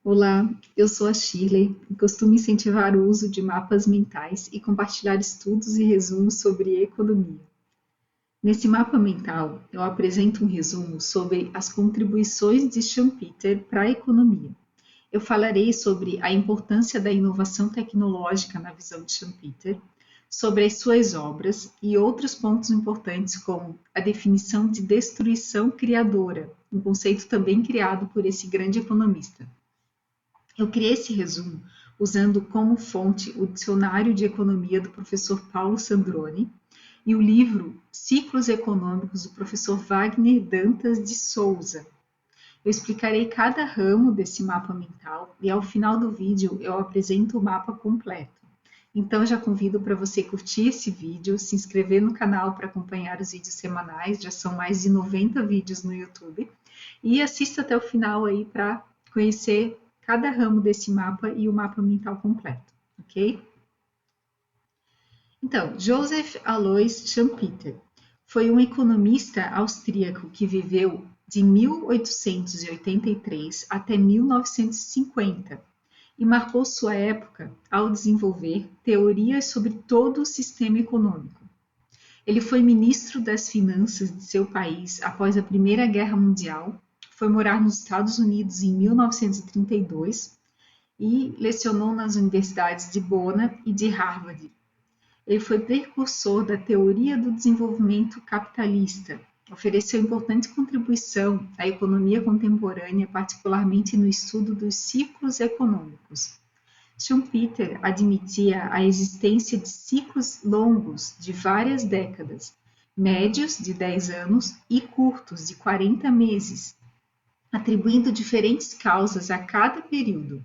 Olá, eu sou a Shirley e costumo incentivar o uso de mapas mentais e compartilhar estudos e resumos sobre economia. Nesse mapa mental, eu apresento um resumo sobre as contribuições de Schumpeter para a economia. Eu falarei sobre a importância da inovação tecnológica na visão de Schumpeter, sobre as suas obras e outros pontos importantes, como a definição de destruição criadora, um conceito também criado por esse grande economista. Eu criei esse resumo usando como fonte o Dicionário de Economia do professor Paulo Sandroni e o livro Ciclos Econômicos do professor Wagner Dantas de Souza. Eu explicarei cada ramo desse mapa mental e ao final do vídeo eu apresento o mapa completo. Então já convido para você curtir esse vídeo, se inscrever no canal para acompanhar os vídeos semanais, já são mais de 90 vídeos no YouTube, e assista até o final aí para conhecer cada ramo desse mapa e o mapa mental completo, ok? Então, Joseph Alois Schumpeter foi um economista austríaco que viveu de 1883 até 1950 e marcou sua época ao desenvolver teorias sobre todo o sistema econômico. Ele foi ministro das Finanças de seu país após a Primeira Guerra Mundial, foi morar nos Estados Unidos em 1932 e lecionou nas universidades de Bona e de Harvard. Ele foi precursor da teoria do desenvolvimento capitalista, ofereceu importante contribuição à economia contemporânea, particularmente no estudo dos ciclos econômicos. Schumpeter admitia a existência de ciclos longos de várias décadas, médios de 10 anos e curtos de 40 meses, atribuindo diferentes causas a cada período.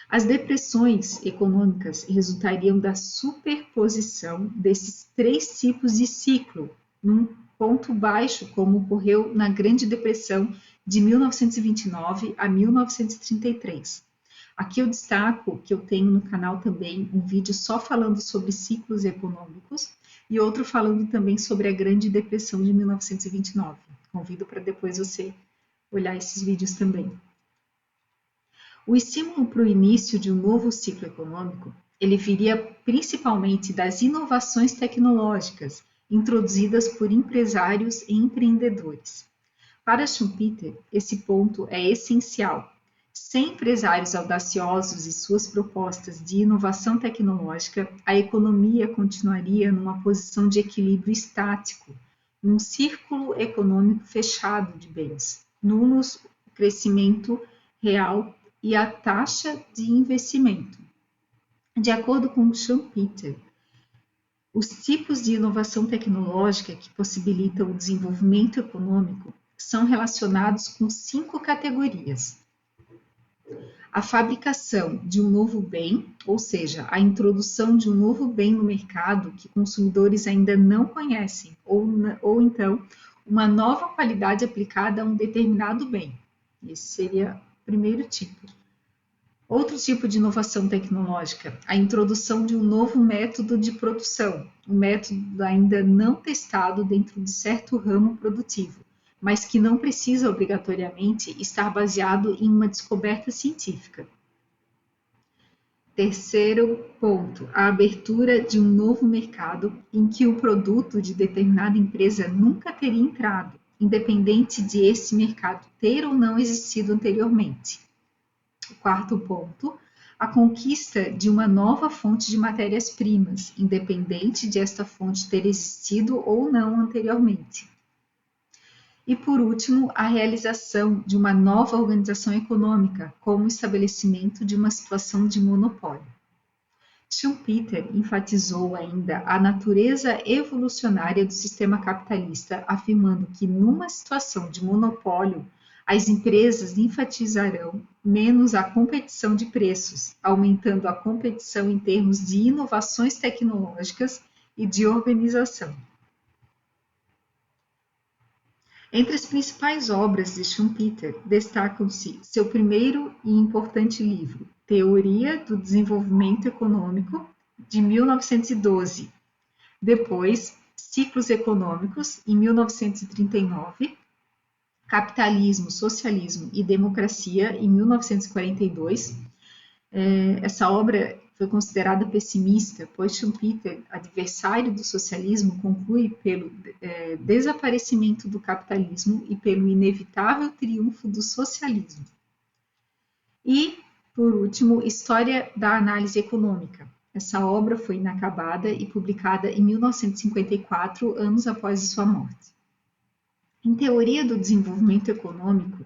As depressões econômicas resultariam da superposição desses três tipos de ciclo num ponto baixo, como ocorreu na Grande Depressão de 1929 a 1933. Aqui eu destaco que eu tenho no canal também um vídeo só falando sobre ciclos econômicos e outro falando também sobre a Grande Depressão de 1929. Convido para depois você olhar esses vídeos também. O estímulo para o início de um novo ciclo econômico, ele viria principalmente das inovações tecnológicas introduzidas por empresários e empreendedores. Para Schumpeter, esse ponto é essencial. Sem empresários audaciosos e suas propostas de inovação tecnológica, a economia continuaria numa posição de equilíbrio estático, num círculo econômico fechado de bens, nulos o crescimento real e a taxa de investimento. De acordo com Schumpeter, os tipos de inovação tecnológica que possibilitam o desenvolvimento econômico são relacionados com 5 categorias. A fabricação de um novo bem, ou seja, a introdução de um novo bem no mercado que consumidores ainda não conhecem, ou então uma nova qualidade aplicada a um determinado bem. Esse seria o primeiro tipo. Outro tipo de inovação tecnológica, a introdução de um novo método de produção, um método ainda não testado dentro de certo ramo produtivo, mas que não precisa obrigatoriamente estar baseado em uma descoberta científica. Terceiro ponto, a abertura de um novo mercado em que o produto de determinada empresa nunca teria entrado, independente de esse mercado ter ou não existido anteriormente. Quarto ponto, a conquista de uma nova fonte de matérias-primas, independente de esta fonte ter existido ou não anteriormente. E, por último, a realização de uma nova organização econômica, como o estabelecimento de uma situação de monopólio. Schumpeter enfatizou ainda a natureza evolucionária do sistema capitalista, afirmando que, numa situação de monopólio, as empresas enfatizarão menos a competição de preços, aumentando a competição em termos de inovações tecnológicas e de organização. Entre as principais obras de Schumpeter, destacam-se seu primeiro e importante livro, Teoria do Desenvolvimento Econômico, de 1912. Depois, Ciclos Econômicos, em 1939, Capitalismo, Socialismo e Democracia, em 1942. Essa obra foi considerada pessimista, pois Schumpeter, adversário do socialismo, conclui pelo desaparecimento do capitalismo e pelo inevitável triunfo do socialismo. E, por último, História da Análise Econômica. Essa obra foi inacabada e publicada em 1954, anos após sua morte. Em Teoria do Desenvolvimento Econômico,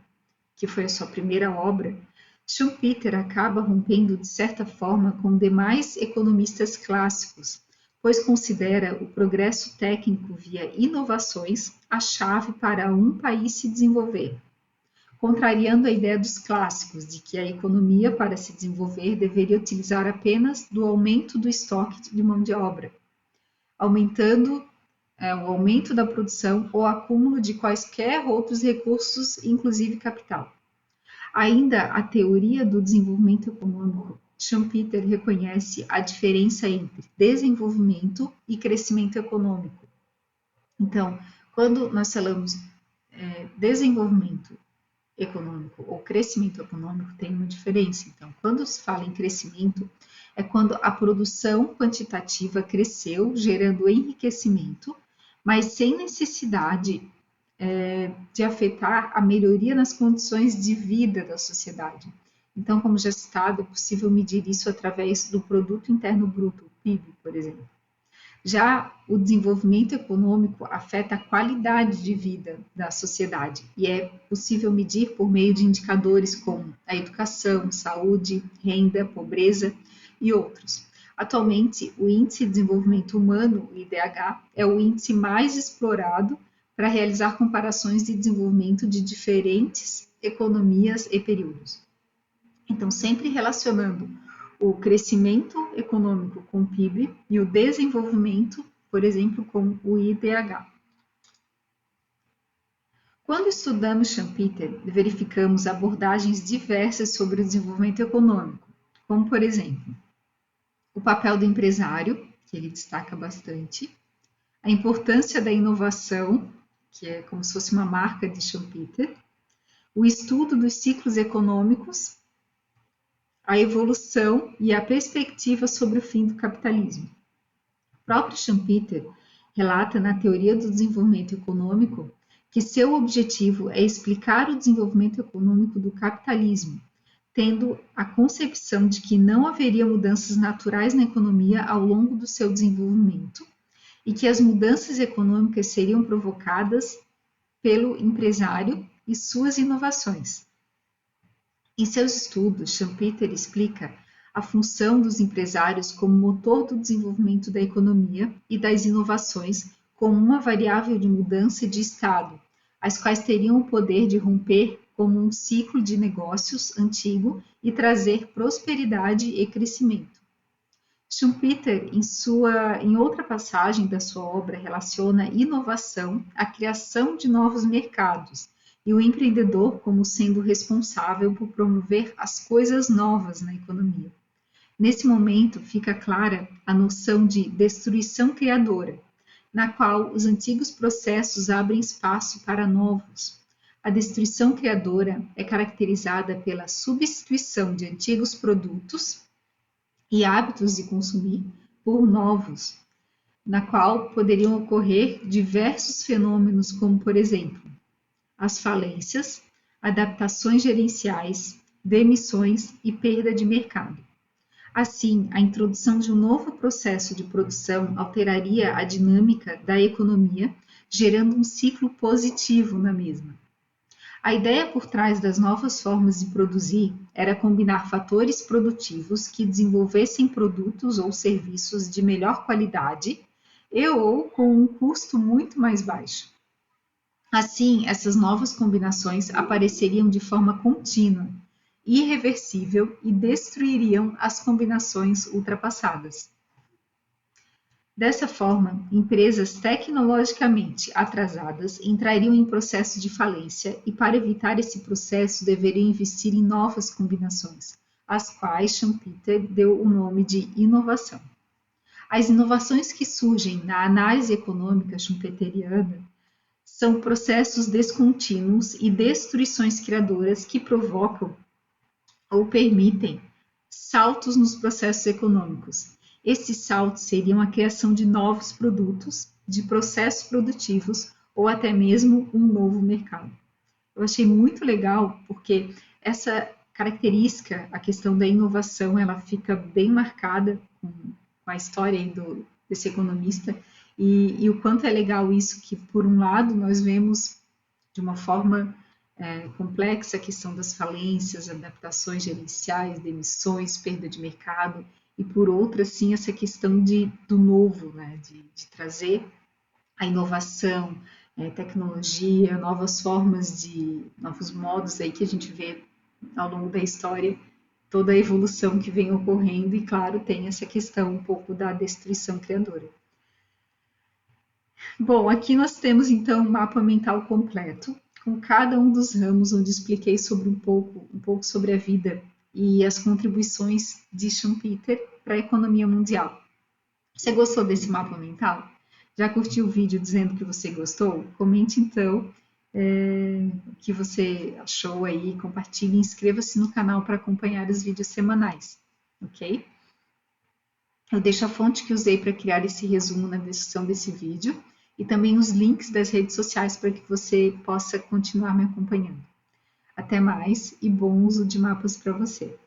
que foi a sua primeira obra, Schumpeter acaba rompendo de certa forma com demais economistas clássicos, pois considera o progresso técnico via inovações a chave para um país se desenvolver, contrariando a ideia dos clássicos de que a economia, para se desenvolver, deveria utilizar apenas do aumento do estoque de mão de obra, aumentando o aumento da produção ou acúmulo de quaisquer outros recursos, inclusive capital. Ainda a teoria do desenvolvimento econômico, Schumpeter reconhece a diferença entre desenvolvimento e crescimento econômico. Então, quando nós falamos desenvolvimento econômico ou crescimento econômico, tem uma diferença. Então, quando se fala em crescimento, é quando a produção quantitativa cresceu, gerando enriquecimento, mas sem necessidade de afetar a melhoria nas condições de vida da sociedade. Então, como já citado, é possível medir isso através do Produto Interno Bruto, PIB, por exemplo. Já o desenvolvimento econômico afeta a qualidade de vida da sociedade e é possível medir por meio de indicadores como a educação, saúde, renda, pobreza e outros. Atualmente, o Índice de Desenvolvimento Humano, o IDH, é o índice mais explorado para realizar comparações de desenvolvimento de diferentes economias e períodos. Então, sempre relacionando o crescimento econômico com o PIB e o desenvolvimento, por exemplo, com o IDH. Quando estudamos Schumpeter, verificamos abordagens diversas sobre o desenvolvimento econômico, como, por exemplo, o papel do empresário, que ele destaca bastante, a importância da inovação, que é como se fosse uma marca de Schumpeter, o estudo dos ciclos econômicos, a evolução e a perspectiva sobre o fim do capitalismo. O próprio Schumpeter relata na Teoria do Desenvolvimento Econômico que seu objetivo é explicar o desenvolvimento econômico do capitalismo, tendo a concepção de que não haveria mudanças naturais na economia ao longo do seu desenvolvimento e que as mudanças econômicas seriam provocadas pelo empresário e suas inovações. Em seus estudos, Schumpeter explica a função dos empresários como motor do desenvolvimento da economia e das inovações como uma variável de mudança de estado, as quais teriam o poder de romper como um ciclo de negócios antigo e trazer prosperidade e crescimento. Schumpeter, em outra passagem da sua obra, relaciona inovação à criação de novos mercados e o empreendedor como sendo responsável por promover as coisas novas na economia. Nesse momento, fica clara a noção de destruição criadora, na qual os antigos processos abrem espaço para novos. A destruição criadora é caracterizada pela substituição de antigos produtos e hábitos de consumir por novos, na qual poderiam ocorrer diversos fenômenos, como, por exemplo, as falências, adaptações gerenciais, demissões e perda de mercado. Assim, a introdução de um novo processo de produção alteraria a dinâmica da economia, gerando um ciclo positivo na mesma. A ideia por trás das novas formas de produzir era combinar fatores produtivos que desenvolvessem produtos ou serviços de melhor qualidade e ou com um custo muito mais baixo. Assim, essas novas combinações apareceriam de forma contínua, irreversível e destruiriam as combinações ultrapassadas. Dessa forma, empresas tecnologicamente atrasadas entrariam em processo de falência e, para evitar esse processo, deveriam investir em novas combinações, às quais Schumpeter deu o nome de inovação. As inovações que surgem na análise econômica schumpeteriana são processos descontínuos e destruições criadoras que provocam ou permitem saltos nos processos econômicos. Esses saltos seriam a criação de novos produtos, de processos produtivos ou até mesmo um novo mercado. Eu achei muito legal porque essa característica, a questão da inovação, ela fica bem marcada com a história desse economista e o quanto é legal isso que, por um lado, nós vemos de uma forma complexa a questão das falências, adaptações gerenciais, demissões, perda de mercado, e por outra, sim, essa questão do novo, né, de trazer a inovação, tecnologia, novas formas novos modos aí que a gente vê ao longo da história, toda a evolução que vem ocorrendo e, claro, tem essa questão um pouco da destruição criadora. Bom, aqui nós temos então um mapa mental completo, com cada um dos ramos onde expliquei sobre um pouco sobre a vida e as contribuições de Schumpeter para a economia mundial. Você gostou desse mapa mental? Já curtiu o vídeo dizendo que você gostou? Comente então o que você achou aí, compartilhe e inscreva-se no canal para acompanhar os vídeos semanais, ok? Eu deixo a fonte que usei para criar esse resumo na descrição desse vídeo e também os links das redes sociais para que você possa continuar me acompanhando. Até mais e bom uso de mapas para você!